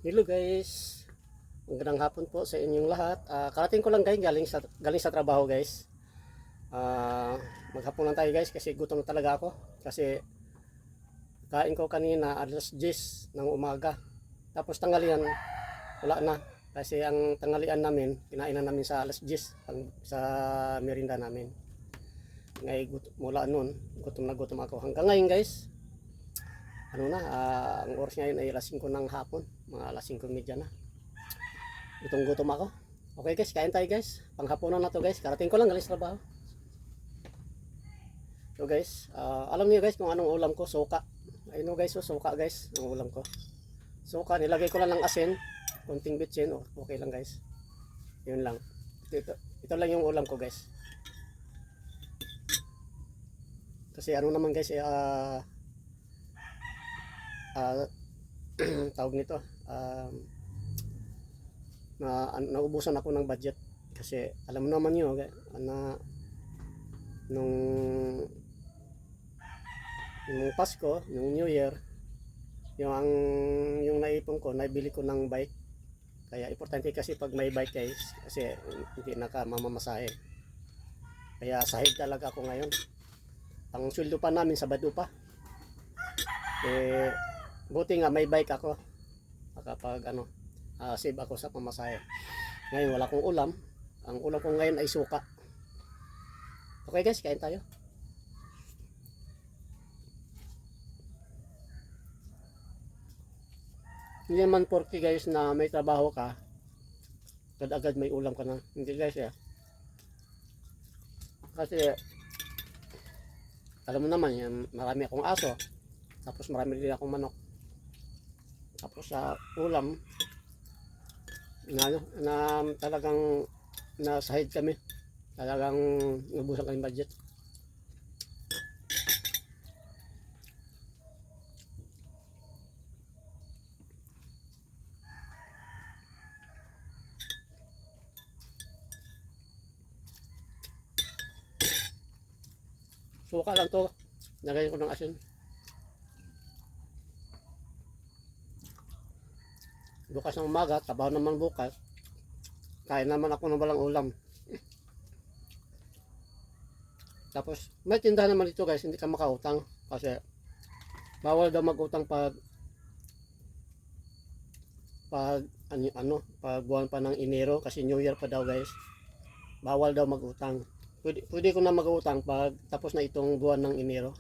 Hello guys, magandang hapon po sa inyong lahat. Karating ko lang guys, galing sa trabaho guys. Maghapon lang tayo guys kasi gutom na talaga ako. Kasi kain ko kanina alas 10 ng umaga. Tapos tanghalian, wala na. Kasi ang tanghalian namin, kinainan namin sa alas 10 sa merinda namin. Ngayon mula noon, gutom na gutom ako. Hanggang ngayon guys, ang oras ngayon ay alas 5 ng hapon, mga alas 5:30 na. Gutom ako. Okay guys, kain tayo guys. Panghapunan na to guys. Karating ko lang galing sa trabaho. So guys, alam niyo guys kung anong ulam ko, suka. Ayun guys, suka guys, ang ulam ko. Suka, nilagay ko lang ng asin, konting bitsin, okay lang guys. Yun lang. Ito lang yung ulam ko guys. Kasi ano naman guys, tawag nito, naubusan ako ng budget kasi alam mo naman yun na nung Pasko, nung New Year, yung naipon ko, naibili ko ng bike. Kaya importante kasi pag may bike guys, kasi hindi nakamamasahe. Kaya sahid talaga ako ngayon. Ang sweldo pa namin Sabado pa. Buti nga may bike ako. Kapag save ako sa pamasahe. Ngayon wala akong ulam. Ang ulam ko ngayon ay suka. Okay guys, kain tayo. Hindi naman porky guys na may trabaho ka, agad-agad may ulam ka na. Hindi guys Kasi alam mo naman yan, marami akong aso. Tapos marami din akong manok. Tapos sa ulam na talagang nasahid kami, talagang nabusan kami budget. Suka lang to, nagay ko ng asin. Bukas ng umaga, trabaho naman bukas, kain naman ako ng walang ulam. Tapos may tindahan naman dito guys, hindi ka makautang kasi bawal daw magutang pag buwan pa ng Enero kasi New Year pa daw guys. Bawal daw magutang. Pwede ko na magutang pag tapos na itong buwan ng Enero.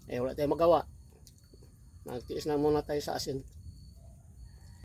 Wala tayong magawa. Nagtiis na muna tayo sa asin.